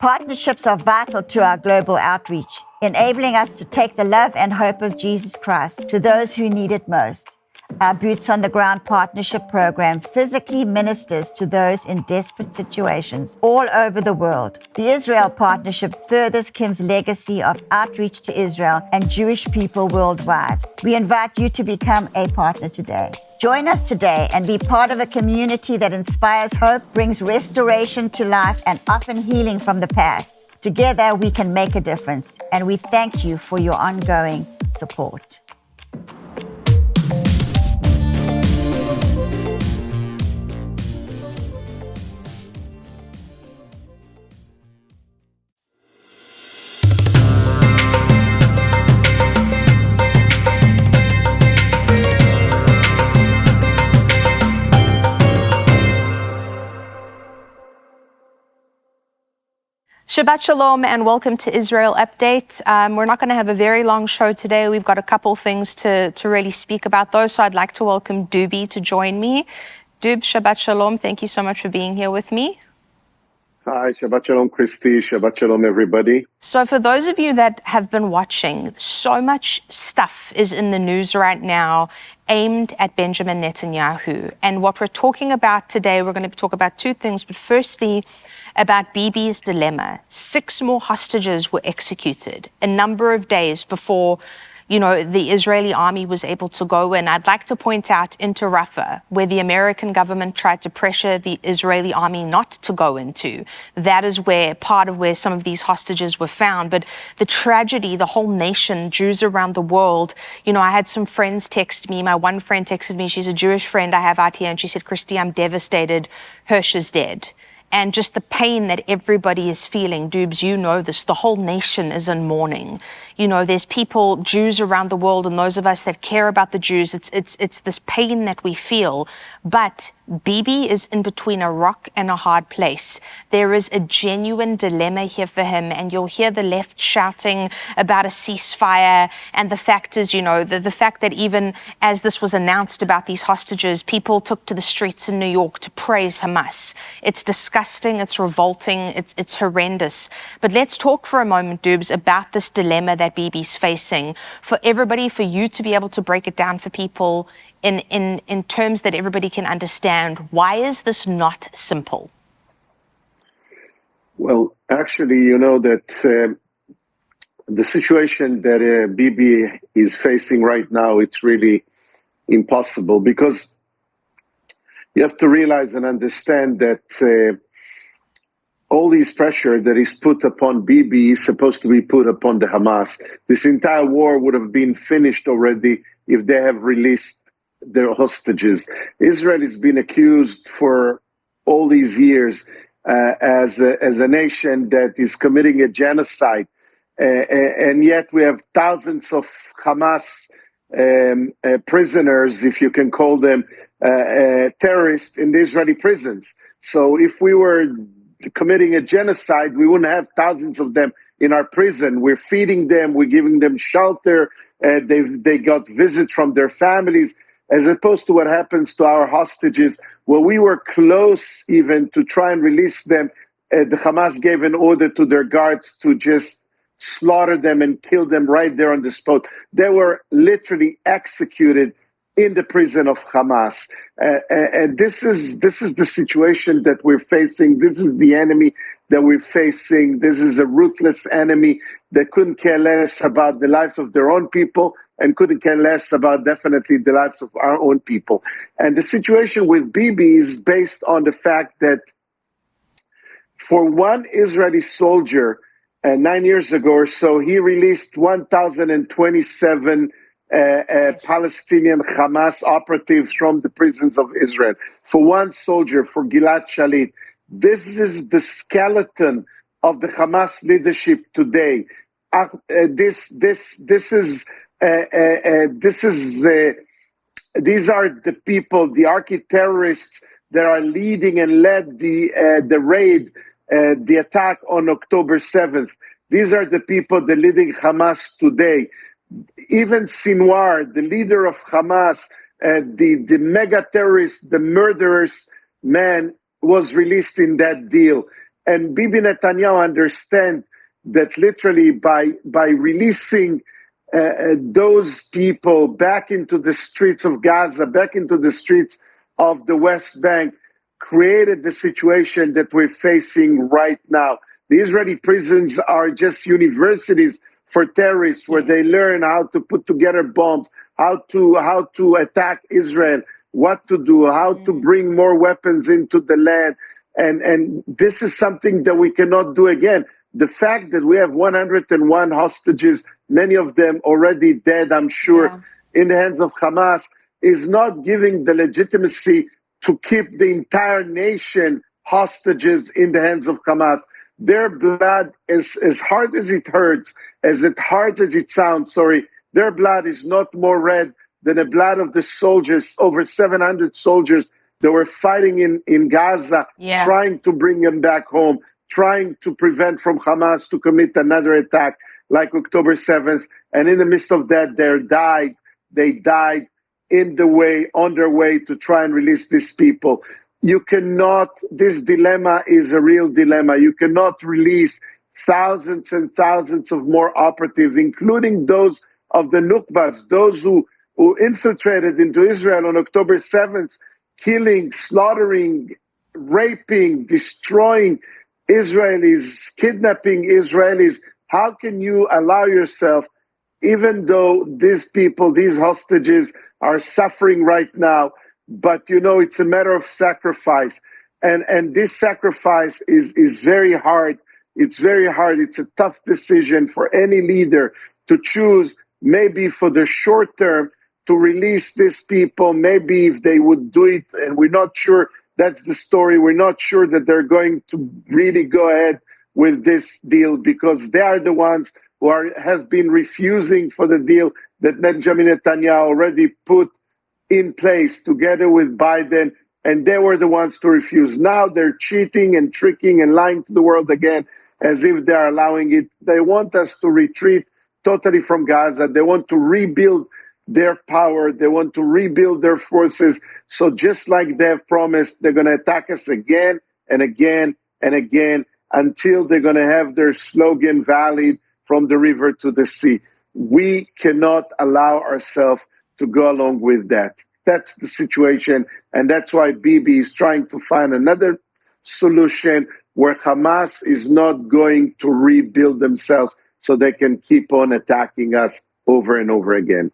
Partnerships are vital to our global outreach, enabling us to take the love and hope of Jesus Christ to those who need it most. Our Boots on the Ground Partnership Program physically ministers to those in desperate situations all over the world. The Israel Partnership furthers Kim's legacy of outreach to Israel and Jewish people worldwide. We invite you to become a partner today. Join us today and be part of a community that inspires hope, brings restoration to life, and often healing from the past. Together, we can make a difference, and we thank you for your ongoing support. Shabbat Shalom and welcome to Israel Update. We're not going to have a very long show today. We've got a couple things to really speak about those. So I'd like to welcome Doobie to join me. Doob, Shabbat Shalom. Thank you so much for being here with me. Hi, Shabbat Shalom, Christie. Shabbat Shalom, everybody. So for those of you that have been watching, so much stuff is in the news right now aimed at Benjamin Netanyahu. And what we're talking about today, we're going to talk about two things. But firstly, about Bibi's dilemma. 6 more hostages were executed a number of days before, the Israeli army was able to go in. I'd like to point out into Rafah, where the American government tried to pressure the Israeli army not to go into. That is part of where some of these hostages were found. But the tragedy, the whole nation, Jews around the world, I had some friends text me. My one friend texted me, she's a Jewish friend I have out here, and she said, Christy, I'm devastated. Hirsch is dead. And just the pain that everybody is feeling. Doobs, you know this, the whole nation is in mourning. There's people, Jews around the world, and those of us that care about the Jews, it's this pain that we feel. But Bibi is in between a rock and a hard place. There is a genuine dilemma here for him, and you'll hear the left shouting about a ceasefire. And the fact is, the fact that even as this was announced about these hostages, people took to the streets in New York to praise Hamas. It's disgusting, it's revolting, it's horrendous. But let's talk for a moment, Doobs, about this dilemma that Bibi's facing. For everybody, for you to be able to break it down for people in terms that everybody can understand. Why is this not simple? Well, actually, that the situation that Bibi is facing right now, it's really impossible, because you have to realize and understand that all this pressure that is put upon Bibi is supposed to be put upon the Hamas. This entire war would have been finished already if they have released their hostages. Israel has been accused for all these years as a nation that is committing a genocide, and yet we have thousands of Hamas prisoners, if you can call them terrorists, in the Israeli prisons. So if we were committing a genocide, we wouldn't have thousands of them in our prison. We're feeding them, we're giving them shelter, they got visits from their families, as opposed to what happens to our hostages, where we were close even to try and release them. The Hamas gave an order to their guards to just slaughter them and kill them right there on the spot. They were literally executed in the prison of Hamas. And this is the situation that we're facing. This is the enemy that we're facing. This is a ruthless enemy that couldn't care less about the lives of their own people and couldn't care less about definitely the lives of our own people. And the situation with Bibi is based on the fact that for one Israeli soldier, 9 years ago or so, he released 1,027 Palestinian Hamas operatives from the prisons of Israel. For one soldier, for Gilad Shalit. This is the skeleton of the Hamas leadership today. These are the people, the archi-terrorists that are leading and led the raid, the attack on October 7th. These are the people that leading Hamas today. Even Sinwar, the leader of Hamas, the mega terrorist, the murderous man, was released in that deal. And Bibi Netanyahu understand that literally by releasing those people back into the streets of Gaza, back into the streets of the West Bank, created the situation that we're facing right now. The Israeli prisons are just universities for terrorists, where they learn how to put together bombs, how to attack Israel, what to do, how to bring more weapons into the land. And this is something that we cannot do again. The fact that we have 101 hostages, many of them already dead, I'm sure, in the hands of Hamas, is not giving the legitimacy to keep the entire nation hostages in the hands of Hamas. Their blood, as hard as it hurts, as hard as it sounds, their blood is not more red than the blood of the soldiers, over 700 soldiers that were fighting in Gaza, trying to bring them back home, trying to prevent from Hamas to commit another attack like October 7th. And in the midst of that, they died on their way to try and release these people. You cannot, this dilemma is a real dilemma. You cannot release thousands and thousands of more operatives, including those of the Nukbas, those who infiltrated into Israel on October 7th, killing, slaughtering, raping, destroying Israelis, kidnapping Israelis. How can you allow yourself, even though these people, these hostages are suffering right now, but it's a matter of sacrifice. And this sacrifice is very hard. It's very hard. It's a tough decision for any leader to choose, maybe for the short term, to release these people, maybe if they would do it, and we're not sure. That's the story. We're not sure that they're going to really go ahead with this deal, because they are the ones who has been refusing for the deal that Benjamin Netanyahu already put in place together with Biden, and they were the ones to refuse. Now they're cheating and tricking and lying to the world again, as if they're allowing it. They want us to retreat totally from Gaza. They want to rebuild their power. They want to rebuild their forces. So just like they have promised, they're going to attack us again and again and again until they're going to have their slogan valid from the river to the sea. We cannot allow ourselves to go along with that. That's the situation. And that's why Bibi is trying to find another solution where Hamas is not going to rebuild themselves so they can keep on attacking us over and over again.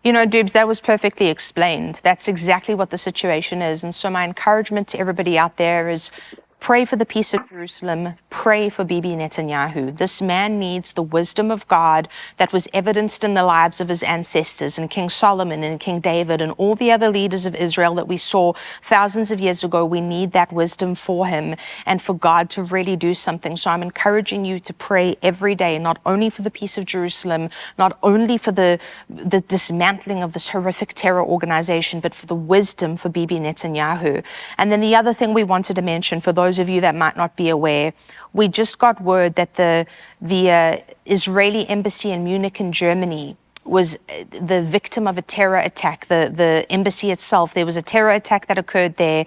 Doobs, that was perfectly explained. That's exactly what the situation is. And so my encouragement to everybody out there is pray for the peace of Jerusalem. Pray for Bibi Netanyahu. This man needs the wisdom of God that was evidenced in the lives of his ancestors and King Solomon and King David and all the other leaders of Israel that we saw thousands of years ago. We need that wisdom for him and for God to really do something. So I'm encouraging you to pray every day, not only for the peace of Jerusalem, not only for the dismantling of this horrific terror organization, but for the wisdom for Bibi Netanyahu. And then the other thing we wanted to mention, for those of you that might not be aware, we just got word that the Israeli embassy in Munich in Germany was the victim of a terror attack. The embassy itself, there was a terror attack that occurred there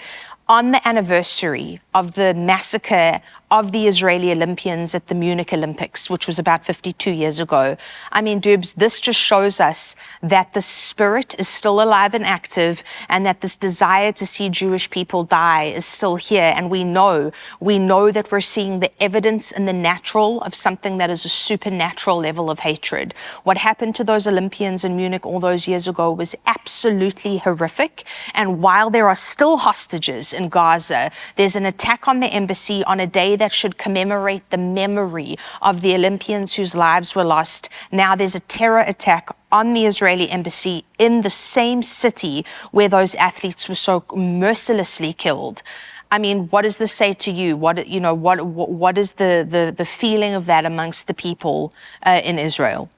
on the anniversary of the massacre of the Israeli Olympians at the Munich Olympics, which was about 52 years ago. I mean, Doobs, this just shows us that the spirit is still alive and active, and that this desire to see Jewish people die is still here. And we know that we're seeing the evidence in the natural of something that is a supernatural level of hatred. What happened to those Olympians in Munich all those years ago was absolutely horrific. And while there are still hostages in Gaza, there's an attack on the embassy on a day that should commemorate the memory of the Olympians whose lives were lost. Now there's a terror attack on the Israeli embassy in the same city where those athletes were so mercilessly killed. I mean, what does this say to you? What is the feeling of that amongst the people in Israel?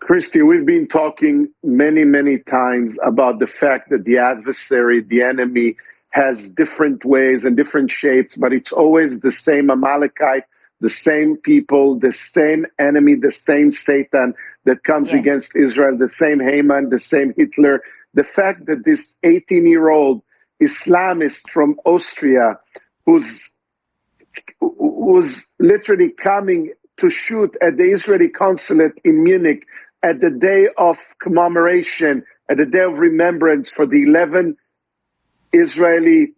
Christie, we've been talking many, many times about the fact that the adversary, the enemy, has different ways and different shapes, but it's always the same Amalekite, the same people, the same enemy, the same Satan that comes against Israel, the same Haman, the same Hitler. The fact that this 18-year-old Islamist from Austria, who's was literally coming to shoot at the Israeli consulate in Munich at the day of commemoration, at the day of remembrance for the 11 Israeli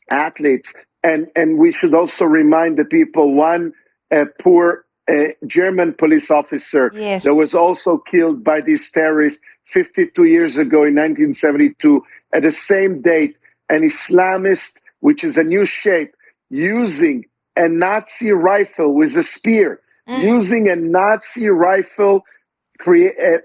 athletes. And we should also remind the people, one poor German police officer that was also killed by these terrorists 52 years ago in 1972. At the same date, an Islamist, which is a new shape, using a Nazi rifle with a spear, using a Nazi rifle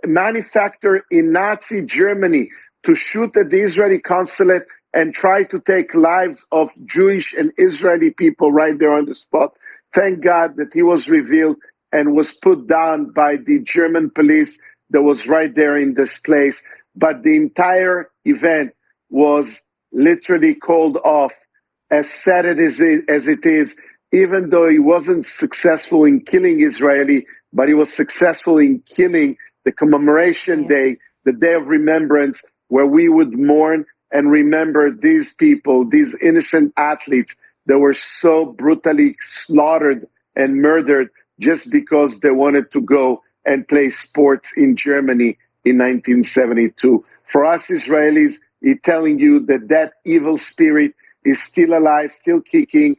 manufactured in Nazi Germany to shoot at the Israeli consulate and try to take lives of Jewish and Israeli people right there on the spot. Thank God that he was revealed and was put down by the German police that was right there in this place. But the entire event was literally called off, as sad as it is, even though he wasn't successful in killing Israeli, but he was successful in killing the commemoration day, the day of remembrance, where we would mourn and remember these people, these innocent athletes that were so brutally slaughtered and murdered just because they wanted to go and play sports in Germany in 1972. For us Israelis, he's telling you that that evil spirit is still alive, still kicking,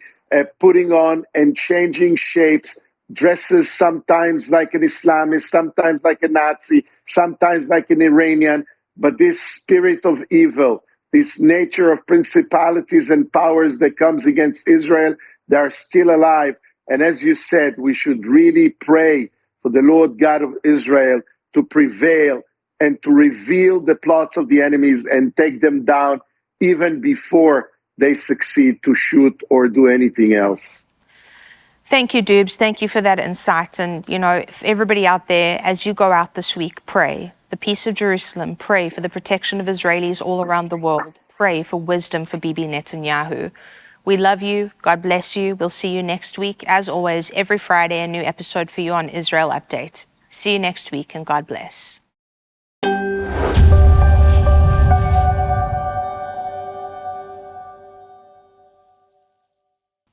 putting on and changing shapes, dresses sometimes like an Islamist, sometimes like a Nazi, sometimes like an Iranian. But this spirit of evil, this nature of principalities and powers that comes against Israel, they are still alive. And as you said, we should really pray for the Lord God of Israel to prevail and to reveal the plots of the enemies and take them down even before they succeed to shoot or do anything else. Thank you, Doobs. Thank you for that insight. And, you know, if everybody out there, as you go out this week, pray the peace of Jerusalem, pray for the protection of Israelis all around the world, pray for wisdom for Bibi Netanyahu. We love you. God bless you. We'll see you next week. As always, every Friday, a new episode for you on Israel Update. See you next week, and God bless.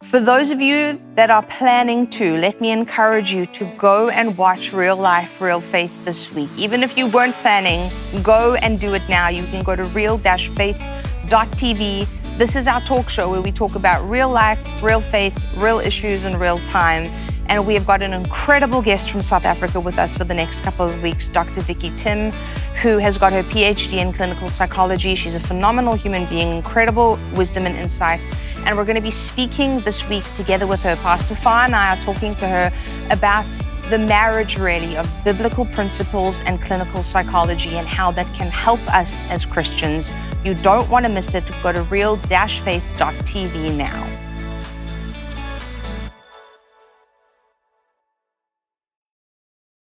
For those of you that are planning to, let me encourage you to go and watch Real Life, Real Faith this week. Even if you weren't planning, go and do it now. You can go to real-faith.tv. This is our talk show where we talk about real life, real faith, real issues in real time. And we have got an incredible guest from South Africa with us for the next couple of weeks, Dr. Vicky Tim, who has got her PhD in clinical psychology. She's a phenomenal human being, incredible wisdom and insight. And we're going to be speaking this week together with her. Pastor Far and I are talking to her about the marriage, really, of biblical principles and clinical psychology and how that can help us as Christians. You don't want to miss it. Go to real-faith.tv now.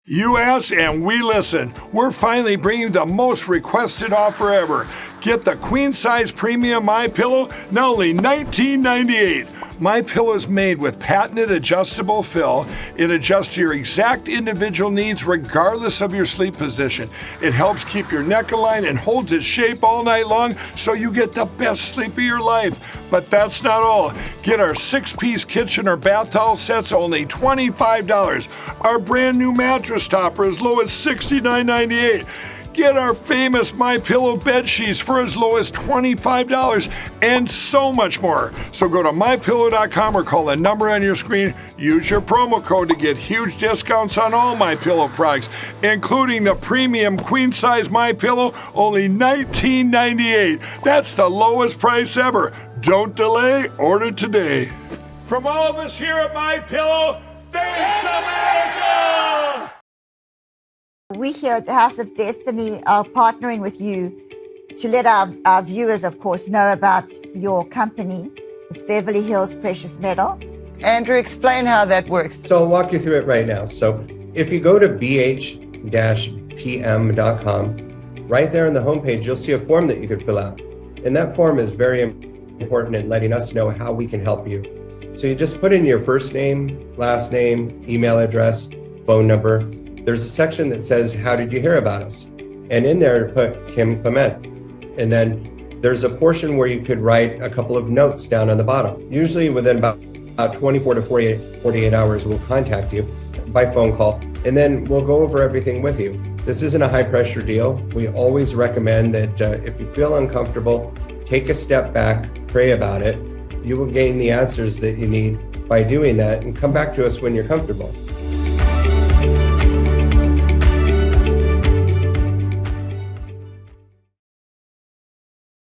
You ask and we listen. We're finally bringing the most requested offer ever. Get the queen size premium MyPillow, now only $19.98. MyPillow is made with patented adjustable fill. It adjusts to your exact individual needs regardless of your sleep position. It helps keep your neck aligned and holds its shape all night long so you get the best sleep of your life. But that's not all. Get our 6-piece kitchen or bath towel sets only $25. Our brand new mattress topper as low as $69.98. Get our famous MyPillow bed sheets for as low as $25 and so much more. So go to MyPillow.com or call the number on your screen. Use your promo code to get huge discounts on all MyPillow products, including the premium queen size MyPillow, only $19.98. That's the lowest price ever. Don't delay, order today. From all of us here at MyPillow, thanks America! We here at the House of Destiny are partnering with you to let our viewers, of course, know about your company. It's Beverly Hills Precious Metal. Andrew, explain how that works. So I'll walk you through it right now. So if you go to bh-pm.com, right there on the homepage, you'll see a form that you could fill out. And that form is very important in letting us know how we can help you. So you just put in your first name, last name, email address, phone number. There's a section that says, how did you hear about us? And in there, put Kim Clement. And then there's a portion where you could write a couple of notes down on the bottom. Usually within about about 24 to 48 hours, we'll contact you by phone call, and then we'll go over everything with you. This isn't a high pressure deal. We always recommend that if you feel uncomfortable, take a step back, pray about it. You will gain the answers that you need by doing that, and come back to us when you're comfortable.